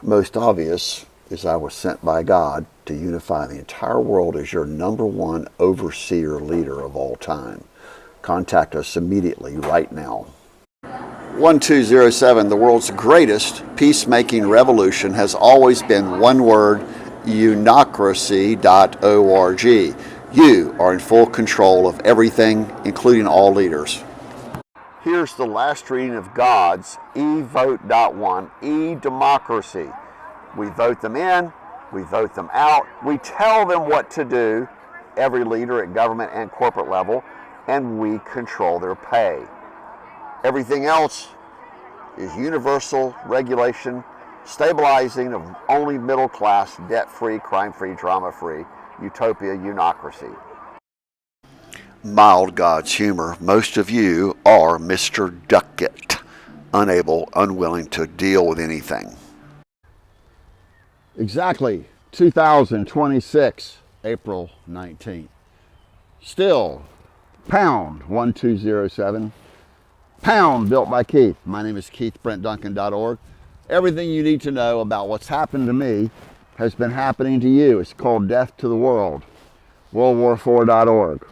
Most obvious is I was sent by God to unify the entire world as your #1 overseer leader of all time. Contact us immediately right now. 1207, the world's greatest peacemaking revolution has always been one word, unocracy.org. You are in full control of everything, including all leaders. Here's the last reading of God's Evote.ONE, E-Democracy. We vote them in, we vote them out, we tell them what to do, every leader at government and corporate level, and we control their pay. Everything else is universal regulation, stabilizing of only middle class, debt-free, crime-free, drama-free, utopia, unocracy. Mild God's humor, most of you are Mr. Duckett, unable, unwilling to deal with anything. Exactly 2026, April 19th. Still, pound 1207, pound built by Keith. My name is Keith, Duncan.org. Everything you need to know about what's happened to me has been happening to you. It's called Death to the World, WorldWar4.org.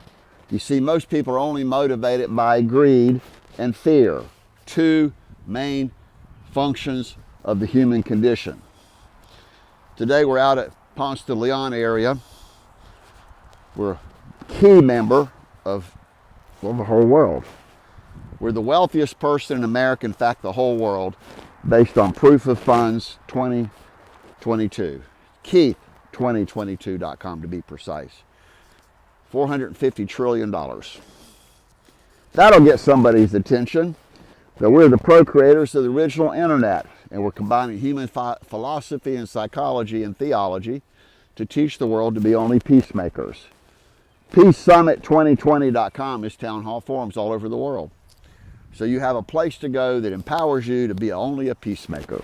You see, most people are only motivated by greed and fear, two main functions of the human condition. Today we're out at Ponce de Leon area. We're a key member of the whole world. We're the wealthiest person in America, in fact the whole world, based on proof of funds 2022. Keith2022.com to be precise. $450 trillion. That'll get somebody's attention. That we're the procreators of the original internet, and we're combining human philosophy and psychology and theology to teach the world to be only peacemakers. PeaceSummit2020.com is town hall forums all over the world. So you have a place to go that empowers you to be only a peacemaker.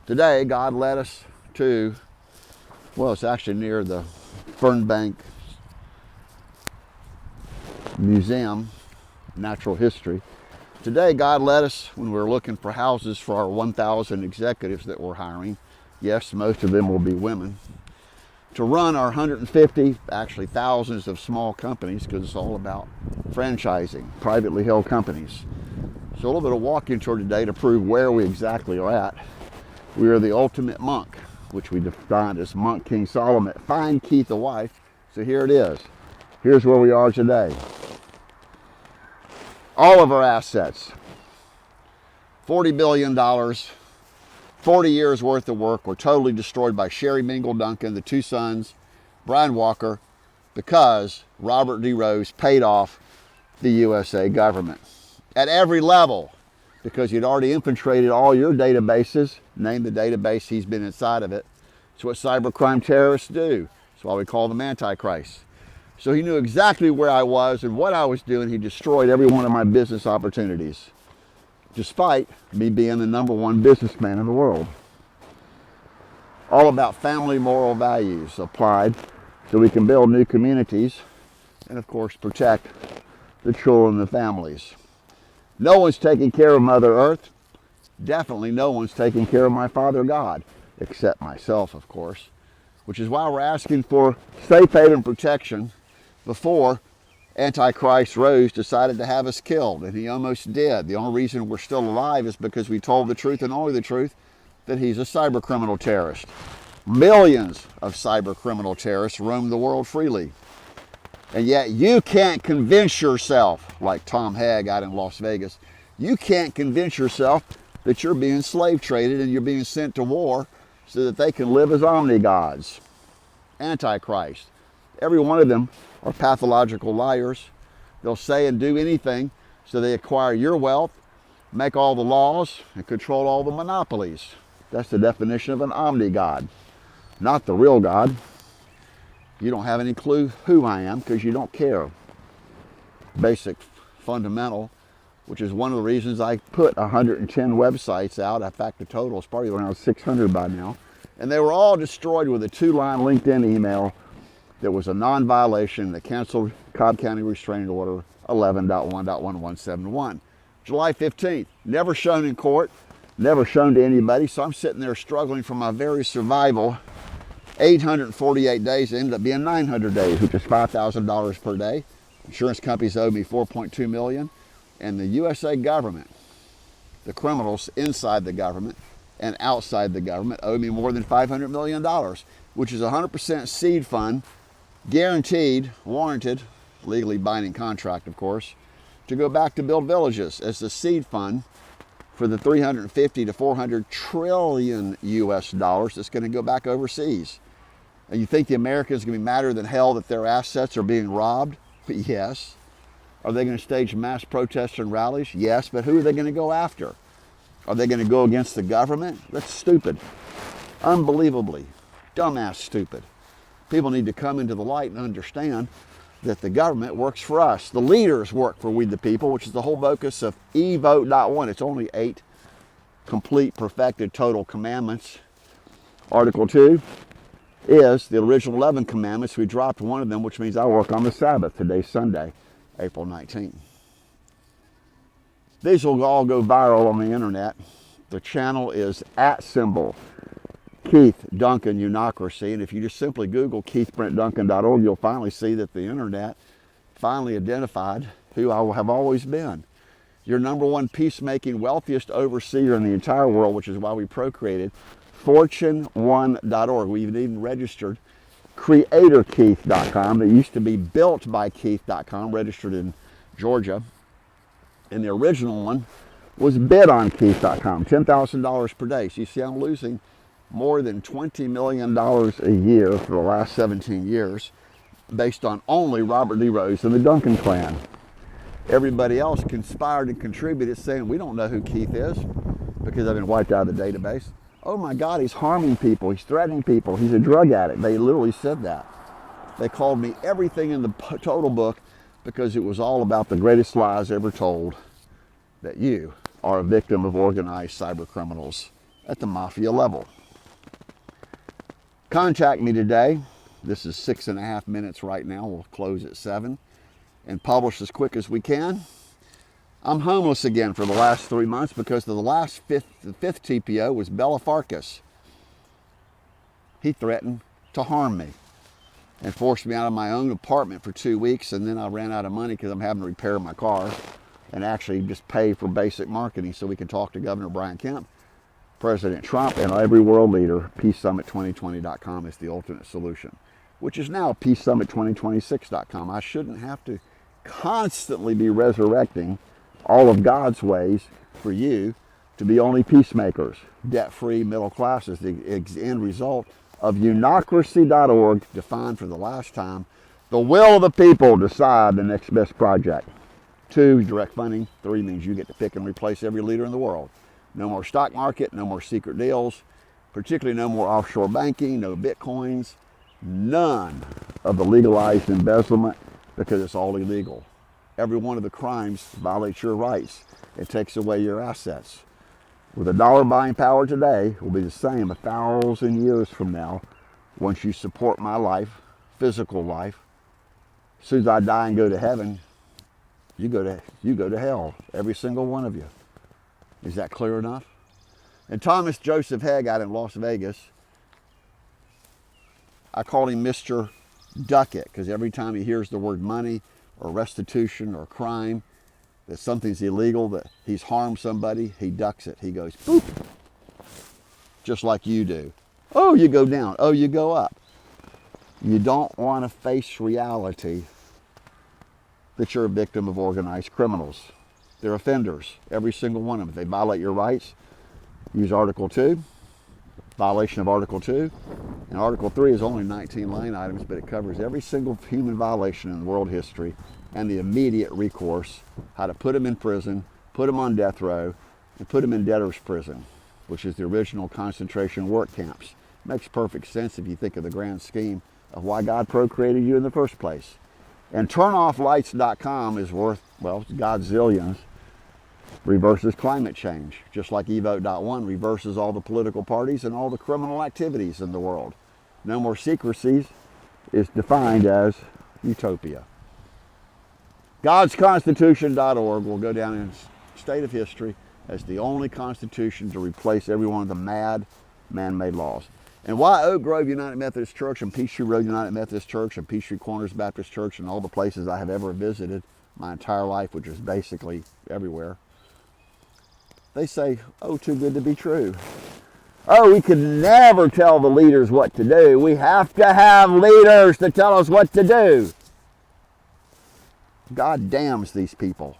Today, God led us to, well, it's actually near the Fernbank Museum, Natural History. Today, God led us when we were looking for houses for our 1,000 executives that we're hiring. Yes, most of them will be women. To run our 150, actually thousands of small companies, because it's all about franchising, privately held companies. So a little bit of walking tour today to prove where we exactly are at. We are the ultimate monk, which we defined as Monk King Solomon. Find Keith a wife. So here it is. Here's where we are today. All of our assets, $40 billion, 40 years worth of work were totally destroyed by Sherry Mingle Duncan, the two sons, Brian Walker, because Robert D. Rose paid off the USA government at every level, because he'd already infiltrated all your databases. Name the database, he's been inside of it. It's what cybercrime terrorists do. That's why we call them antichrists. So he knew exactly where I was and what I was doing. He destroyed every one of my business opportunities, despite me being the #1 businessman in the world. All about family moral values applied so we can build new communities and, of course, protect the children and the families. No one's taking care of Mother Earth. Definitely no one's taking care of my Father God, except myself, of course, which is why we're asking for safe haven protection before Antichrist Rose decided to have us killed, and he almost did. The only reason we're still alive is because we told the truth and only the truth, that he's a cyber criminal terrorist. Millions of cyber criminal terrorists roam the world freely. And yet you can't convince yourself, like Tom Hegg out in Las Vegas, you can't convince yourself that you're being slave traded and you're being sent to war so that they can live as omnigods. Antichrist. Every one of them are pathological liars. They'll say and do anything so they acquire your wealth, make all the laws, and control all the monopolies. That's the definition of an omnigod, not the real God. You don't have any clue who I am because you don't care. Basic, fundamental, which is one of the reasons I put 110 websites out. In fact, the total is probably around 600 by now. And they were all destroyed with a 2-line LinkedIn email that was a non-violation that canceled Cobb County Restraining Order 11.1.1171. July 15th, never shown in court, never shown to anybody, so I'm sitting there struggling for my very survival. 848 days, it ended up being 900 days, which is $5,000 per day. Insurance companies owe me $4.2 million, and the USA government, the criminals inside the government and outside the government, owe me more than $500 million, which is 100% seed fund, guaranteed, warranted, legally binding contract, of course, to go back to build villages as the seed fund for the 350 to 400 trillion US dollars that's going to go back overseas. And you think the Americans are going to be madder than hell that their assets are being robbed? Yes. Are they going to stage mass protests and rallies? Yes, but who are they going to go after? Are they going to go against the government? That's stupid. Unbelievably dumbass stupid. People need to come into the light and understand that the government works for us. The leaders work for we the people, which is the whole focus of Evote.ONE. It's only 8 complete, perfected, total commandments. Article 2 is the original 11 commandments. We dropped one of them, which means I work on the Sabbath. Today's Sunday, April 19th. These will all go viral on the internet. The channel is @ Keith Duncan Unocracy, and if you just simply Google KeithBrentDuncan.org, you'll finally see that the internet finally identified who I have always been. Your #1 peacemaking, wealthiest overseer in the entire world, which is why we procreated FOIA.ONE.org. We've even registered CreatorKeith.com that used to be BuiltByKeith.com, registered in Georgia. And the original one was BidOnKeith.com, $10,000 per day. So you see, I'm losing more than $20 million a year for the last 17 years based on only Robert D. Rose and the Duncan clan. Everybody else conspired and contributed saying, we don't know who Keith is because I've been wiped out of the database. Oh my God, he's harming people, he's threatening people, he's a drug addict. They literally said that. They called me everything in the total book because it was all about the greatest lies ever told, that you are a victim of organized cyber criminals at the mafia level. Contact me today. This is 6.5 minutes right now. We'll close at 7 and publish as quick as we can. I'm homeless again for the last 3 months because the fifth TPO was Bella Farkas. He threatened to harm me and forced me out of my own apartment for 2 weeks, and then I ran out of money because I'm having to repair my car and actually just pay for basic marketing so we can talk to Governor Brian Kemp, President Trump, and every world leader. PeaceSummit2020.com is the ultimate solution, which is now PeaceSummit2026.com. I shouldn't have to constantly be resurrecting all of God's ways for you to be only peacemakers, debt-free middle class is the end result of unocracy.org, defined for the last time, the will of the people decide the next best project. 2, direct funding. 3 means you get to pick and replace every leader in the world. No more stock market, no more secret deals, particularly no more offshore banking, no bitcoins, none of the legalized embezzlement because it's all illegal. Every one of the crimes violates your rights. It takes away your assets. With a dollar buying power today, will be the same 1,000 years from now once you support my life, physical life. As soon as I die and go to heaven, you go to hell, every single one of you. Is that clear enough? And Thomas Joseph Hegg out in Las Vegas, I call him Mr. Duck It, because every time he hears the word money or restitution or crime, that something's illegal, that he's harmed somebody, he ducks it. He goes, boop, just like you do. Oh, you go down. Oh, you go up. You don't want to face reality that you're a victim of organized criminals. They're offenders, every single one of them. If they violate your rights, use Article 2, violation of Article 2. And Article 3 is only 19 line items, but it covers every single human violation in world history and the immediate recourse, how to put them in prison, put them on death row, and put them in debtors prison, which is the original concentration work camps. Makes perfect sense if you think of the grand scheme of why God procreated you in the first place. And turnofflights.com is worth, well, Godzillions, reverses climate change, just like Evote.ONE reverses all the political parties and all the criminal activities in the world. No more secrecies is defined as utopia. GodsConstitution.org will go down in state of history as the only constitution to replace every one of the mad man-made laws. And why Oak Grove United Methodist Church and Peachtree Road United Methodist Church and Peachtree Corners Baptist Church and all the places I have ever visited my entire life, which is basically everywhere, they say, oh, too good to be true. Oh, we could never tell the leaders what to do. We have to have leaders to tell us what to do. God damns these people,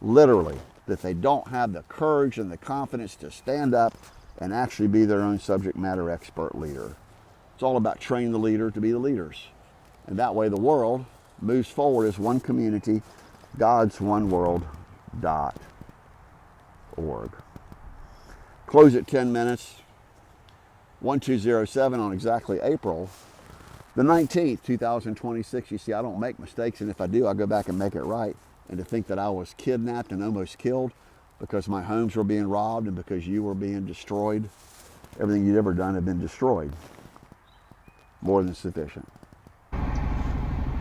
literally, that they don't have the courage and the confidence to stand up and actually be their own subject matter expert leader. It's all about training the leader to be the leaders. And that way the world moves forward as one community, GodsOneWorld.org. Close at 10 minutes, 1207 on exactly April the 19th, 2026. You see, I don't make mistakes, and if I do, I go back and make it right. And to think that I was kidnapped and almost killed because my homes were being robbed and because you were being destroyed, everything you'd ever done had been destroyed. More than sufficient.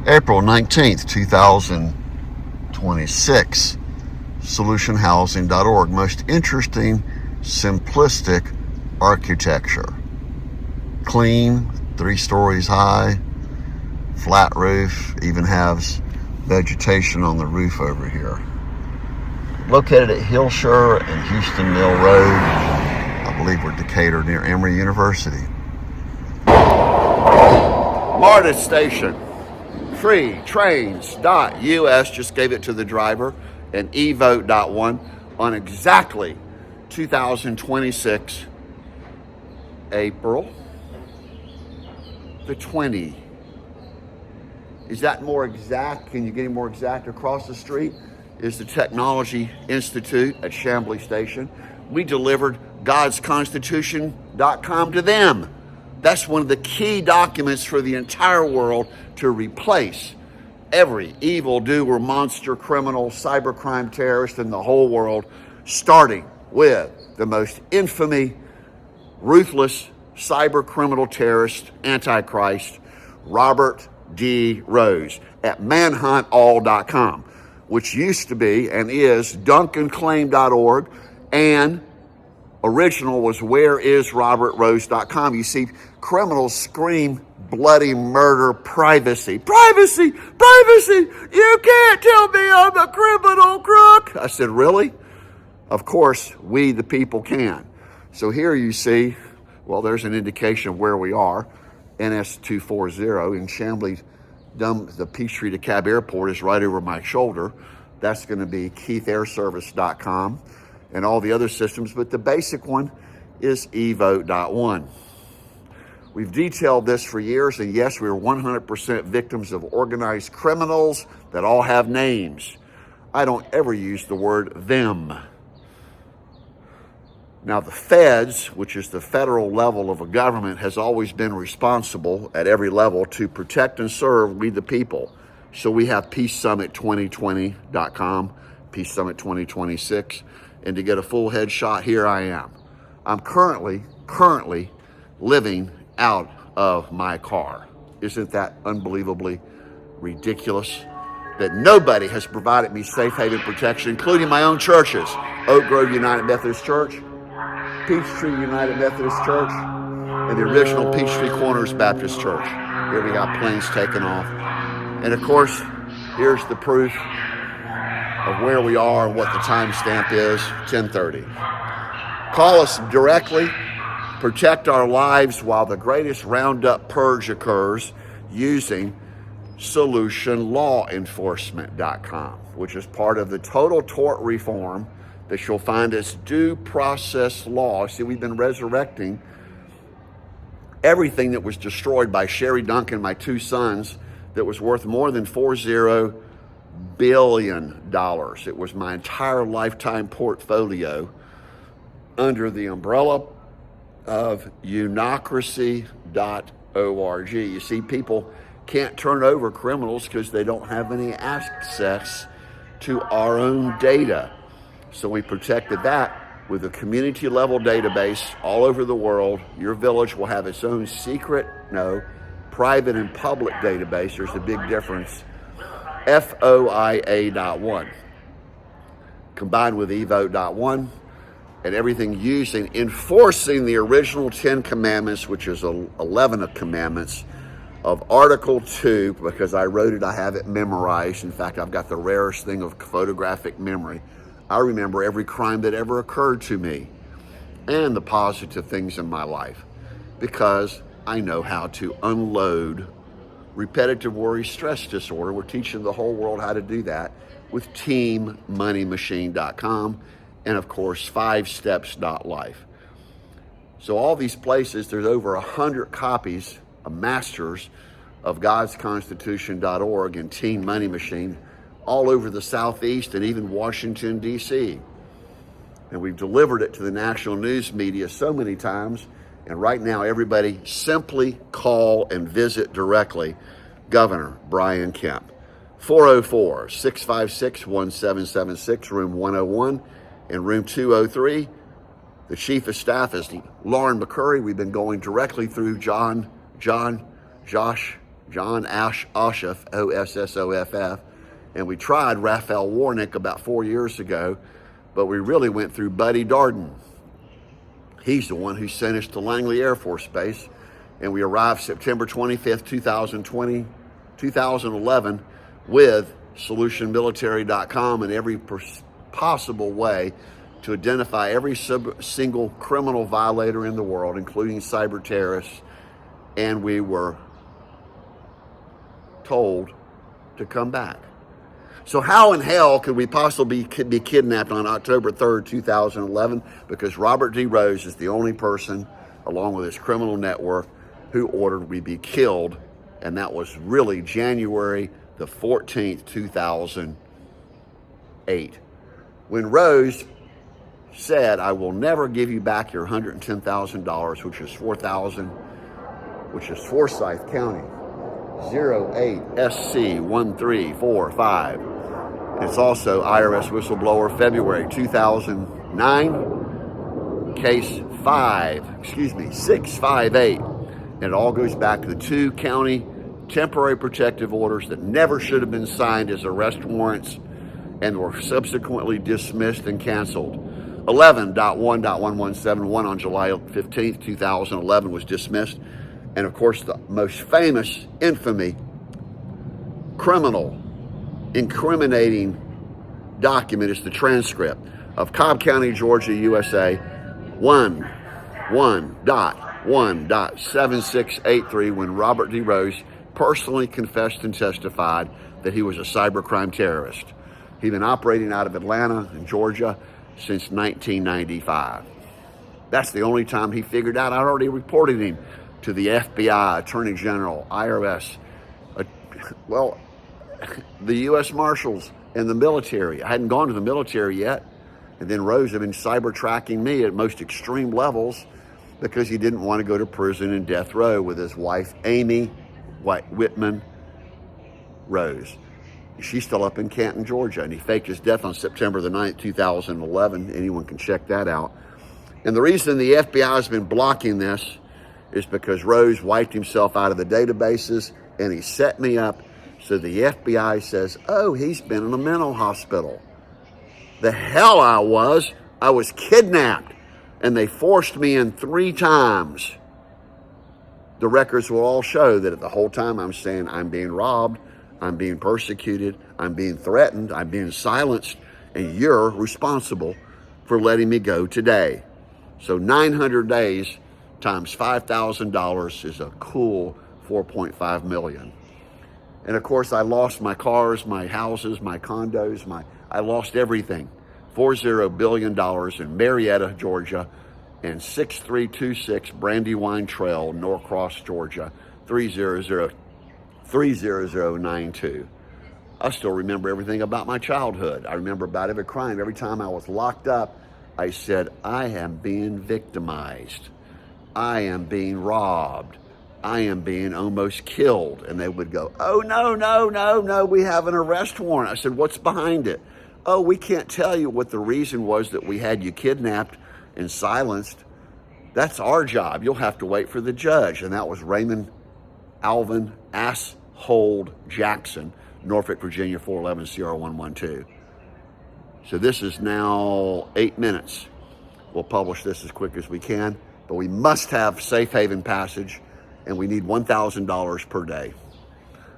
April 19th, 2026, solutionhousing.org. Most interesting, simplistic architecture. Clean, 3 stories high, flat roof, even has vegetation on the roof over here. Located at Hillshire and Houston Mill Road. I believe we're Decatur near Emory University. MARTA station. freetrains.us, just gave it to the driver, and Evote.one on exactly 2026, April the 20th. Is that more exact? Can you get any more exact? Across the street is the Technology Institute at Chamblee Station. We delivered godsconstitution.com to them. That's one of the key documents for the entire world to replace every evildoer, monster, criminal, cybercrime terrorist in the whole world, starting with the most infamy, ruthless cyber criminal terrorist, Antichrist, Robert D. Rose at manhuntall.com, which used to be and is duncanclaim.org, and original was whereisrobertrose.com. You see, criminals scream bloody murder, privacy, privacy, privacy. You can't tell me I'm a criminal crook. I said, really? Of course, we the people can. So here you see, well, there's an indication of where we are. NS240 in Chamblee. The Peachtree to Cab Airport is right over my shoulder. That's going to be keithairservice.com and all the other systems, but the basic one is Evote.one. We've detailed this for years, and yes, we are 100% victims of organized criminals that all have names. I don't ever use the word them. Now, the feds, which is the federal level of a government, has always been responsible at every level to protect and serve we the people. So we have peacesummit2020.com, Peace Summit 2026, and to get a full headshot, here I am. I'm currently living out of my car. Isn't that unbelievably ridiculous? That nobody has provided me safe haven protection, including my own churches, Oak Grove United Methodist Church, Peachtree United Methodist Church, and the original Peachtree Corners Baptist Church. Here we got planes taking off. And of course, here's the proof of where we are and what the timestamp is, 10:30. Call us directly, protect our lives while the greatest roundup purge occurs using solutionlawenforcement.com, which is part of the total tort reform that you'll find as due process law. See, we've been resurrecting everything that was destroyed by Sherry Duncan, my 2 sons, that was worth more than $40 billion. It was my entire lifetime portfolio under the umbrella of unocracy.org. You see, people can't turn over criminals because they don't have any access to our own data. So we protected that with a community level database all over the world. Your village will have its own private and public database. There's a big difference. FOIA.ONE. Combined with Evote.one, and everything using, enforcing the original 10 commandments, which is 11 commandments of Article 2, because I wrote it, I have it memorized. In fact, I've got the rarest thing of photographic memory. I remember every crime that ever occurred to me and the positive things in my life, because I know how to unload repetitive worry stress disorder. We're teaching the whole world how to do that with teammoneymachine.com and, of course, 5steps.life. So all these places, there's over 100 copies of masters of godsconstitution.org and Team Money Machine all over the Southeast and even Washington, D.C. And we've delivered it to the national news media so many times. And right now, everybody simply call and visit directly Governor Brian Kemp. 404-656-1776, room 101, and room 203. The chief of staff is Lauren McCurry. We've been going directly through John Ossoff, Ossoff, and we tried Raphael Warnick about 4 years ago, but we really went through Buddy Darden. He's the one who sent us to Langley Air Force Base, and we arrived September 25th, 2011 with solutionmilitary.com and every possible way to identify every single criminal violator in the world, including cyber terrorists, and we were told to come back. So how in hell could we possibly be kidnapped on October 3rd, 2011? Because Robert D. Rose is the only person, along with his criminal network, who ordered we be killed, and that was really January the 14th, 2008. When Rose said, I will never give you back your $110,000, which is Forsyth County, 08SC1345. It's also IRS whistleblower, February 2009, case 658. And it all goes back to the 2 county temporary protective orders that never should have been signed as arrest warrants and were subsequently dismissed and canceled. 11.1.1171 on July 15th, 2011 was dismissed. And of course, the most famous infamy, criminal, incriminating document is the transcript of Cobb County, Georgia, USA, 1.1.7683, when Robert D. Rose personally confessed and testified that he was a cybercrime terrorist. He'd been operating out of Atlanta in Georgia since 1995. That's the only time he figured out. I already reported him to the FBI, Attorney General, IRS, the U.S. Marshals, and the military. I hadn't gone to the military yet. And then Rose had been cyber tracking me at most extreme levels because he didn't want to go to prison and death row with his wife, Amy Whitman Rose. She's still up in Canton, Georgia, and he faked his death on September the 9th, 2011. Anyone can check that out. And the reason the FBI has been blocking this is because Rose wiped himself out of the databases, and he set me up so the FBI says, oh, he's been in a mental hospital. The hell I was kidnapped, and they forced me in 3 times. The records will all show that the whole time I'm saying I'm being robbed, I'm being persecuted, I'm being threatened, I'm being silenced, and you're responsible for letting me go today. So 900 days times $5,000 is a cool $4.5 million. And of course, I lost my cars, my houses, my condos, I lost everything. $40 billion in Marietta, Georgia, and 6326 Brandywine Trail, Norcross, Georgia, 30092. I still remember everything about my childhood. I remember about every crime. Every time I was locked up, I said, I am being victimized. I am being robbed. I am being almost killed. And they would go, oh, no, we have an arrest warrant. I said, what's behind it? Oh, we can't tell you what the reason was that we had you kidnapped and silenced. That's our job. You'll have to wait for the judge. And that was Raymond Alvin Asshold Jackson, Norfolk, Virginia, 411 CR112. So this is now 8 minutes. We'll publish this as quick as we can, but we must have safe haven passage, and we need $1,000 per day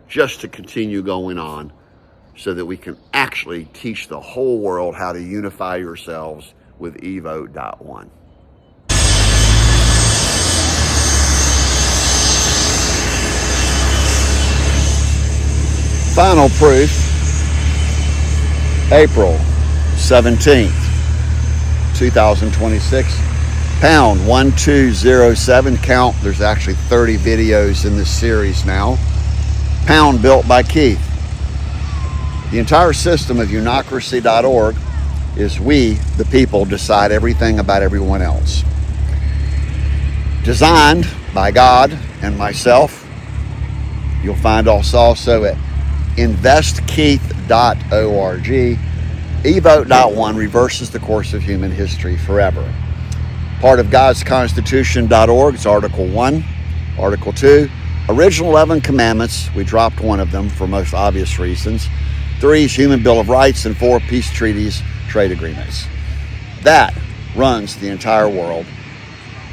just to continue going on so that we can actually teach the whole world how to unify yourselves with Evote.ONE. Final proof, April 17th, 2026, pound 1207, count, there's actually 30 videos in this series now, pound built by Keith. The entire system of unocracy.org is we, the people, decide everything about everyone else. Designed by God and myself. You'll find us also at investkeith.org. Evote.ONE reverses the course of human history forever. Part of Gods Constitution.org is Article 1. Article 2, original 11 commandments. We dropped one of them for most obvious reasons. 3 is Human Bill of Rights, and 4 peace treaties, trade agreements. That runs the entire world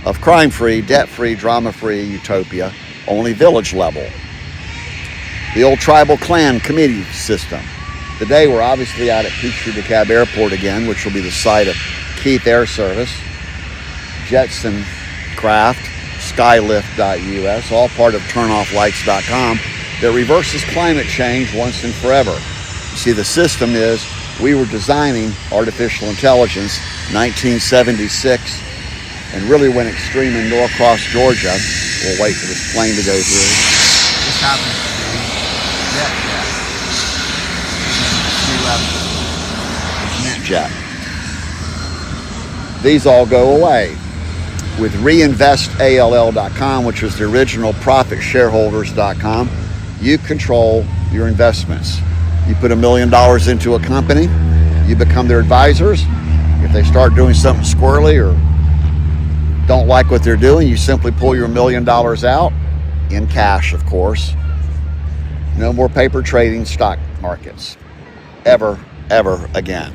of crime-free, debt-free, drama-free utopia, only village level. The old tribal clan committee system. Today we're obviously out at Peachtree DeKalb Airport again, which will be the site of Keith Air Service, Jetson Craft, Skylift.us, all part of turnofflights.com that reverses climate change once and forever. You see, the system is, we were designing artificial intelligence 1976 and really went extreme in Norcross, Georgia. We'll wait for this plane to go through. This happens to be Jet. These all go away. With reinvestall.com, which was the original profitshareholders.com, you control your investments. You put $1 million into a company, you become their advisors. If they start doing something squirrely or don't like what they're doing, you simply pull your $1 million out, in cash, of course. No more paper trading stock markets, ever again.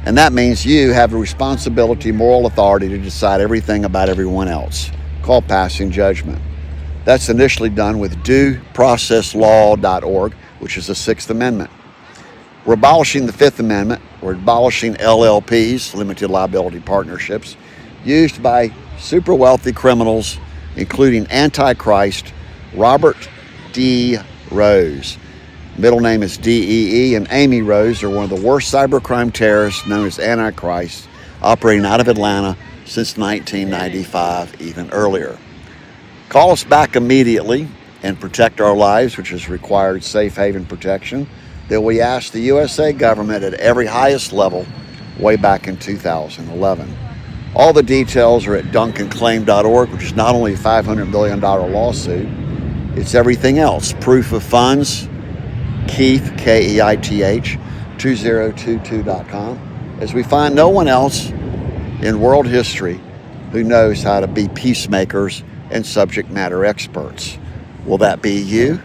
And that means you have the responsibility, moral authority to decide everything about everyone else, called passing judgment. That's initially done with dueprocesslaw.org, which is the 6th Amendment. We're abolishing the 5th Amendment. We're abolishing LLPs, limited liability partnerships, used by super wealthy criminals, including Antichrist Robert D. Rose. Middle name is DEE, and Amy Rose are one of the worst cybercrime terrorists known as Antichrist, operating out of Atlanta since 1995, even earlier. Call us back immediately and protect our lives, which has required safe haven protection that we asked the USA government at every highest level way back in 2011. All the details are at duncanclaim.org, which is not only a $500 million lawsuit, it's everything else. Proof of funds, Keith, Keith, 2022.com, as we find no one else in world history who knows how to be peacemakers and subject matter experts. Will that be you?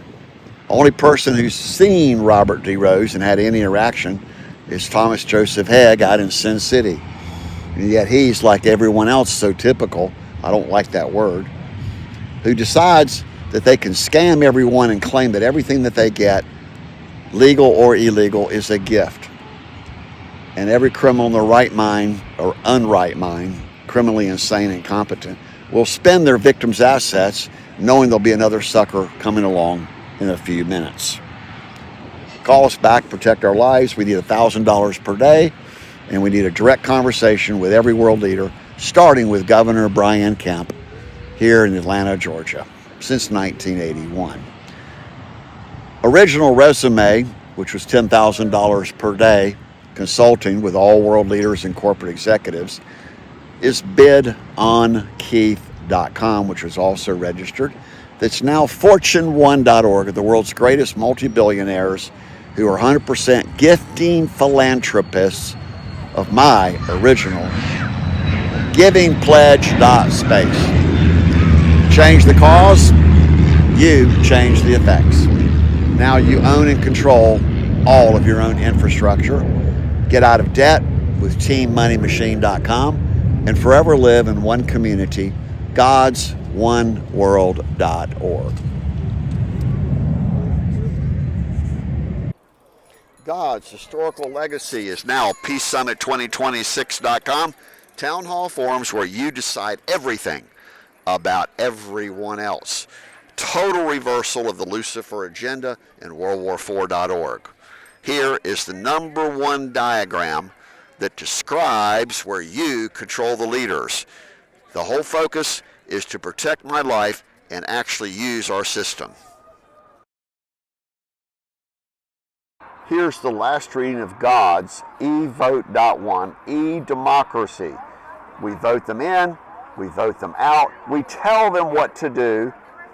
Only person who's seen Robert D. Rose and had any interaction is Thomas Joseph Hegg out in Sin City. And yet he's, like everyone else, so typical, I don't like that word, who decides that they can scam everyone and claim that everything that they get, legal or illegal, is a gift. And every criminal in their right mind or unright mind, criminally insane and incompetent, will spend their victims' assets knowing there'll be another sucker coming along in a few minutes. Call us back, protect our lives. We need $1,000 per day, and we need a direct conversation with every world leader, starting with Governor Brian Kemp here in Atlanta, Georgia, since 1981. Original resume, which was $10,000 per day, consulting with all world leaders and corporate executives, is bidonkeith.com, which is also registered. That's now fortune1.org, the world's greatest multi-billionaires who are 100% gifting philanthropists of my original givingpledge.space. Change the cause, you change the effects. Now you own and control all of your own infrastructure. Get out of debt with teammoneymachine.com. and forever live in one community, GodsOneWorld.org. God's historical legacy is now PeaceSummit2026.com, town hall forums where you decide everything about everyone else. Total reversal of the Lucifer agenda in WorldWar4.org. Here is the #1 diagram that describes where you control the leaders. The whole focus is to protect my life and actually use our system. Here's the last reading of God's Evote.ONE, E-Democracy. We vote them in, we vote them out, we tell them what to do,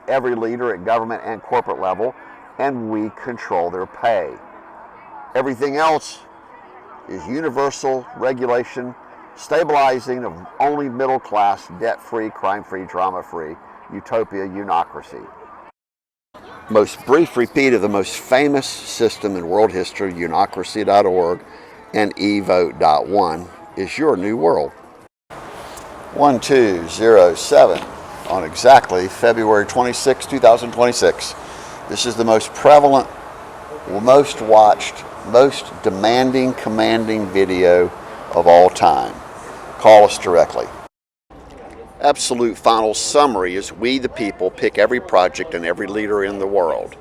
every leader at government and corporate level, and we control their pay. Everything else is universal regulation, stabilizing of only middle class, debt-free, crime-free, drama-free, utopia, unocracy. Most brief repeat of the most famous system in world history, unocracy.org and evote.one, is your new world. 1207 on exactly February 26, 2026. This is the most prevalent, most watched, most demanding, commanding video of all time. Call us directly. Absolute final summary is we the people pick every project and every leader in the world.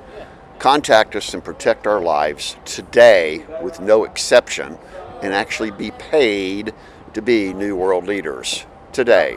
Contact us and protect our lives today with no exception and actually be paid to be New World leaders today.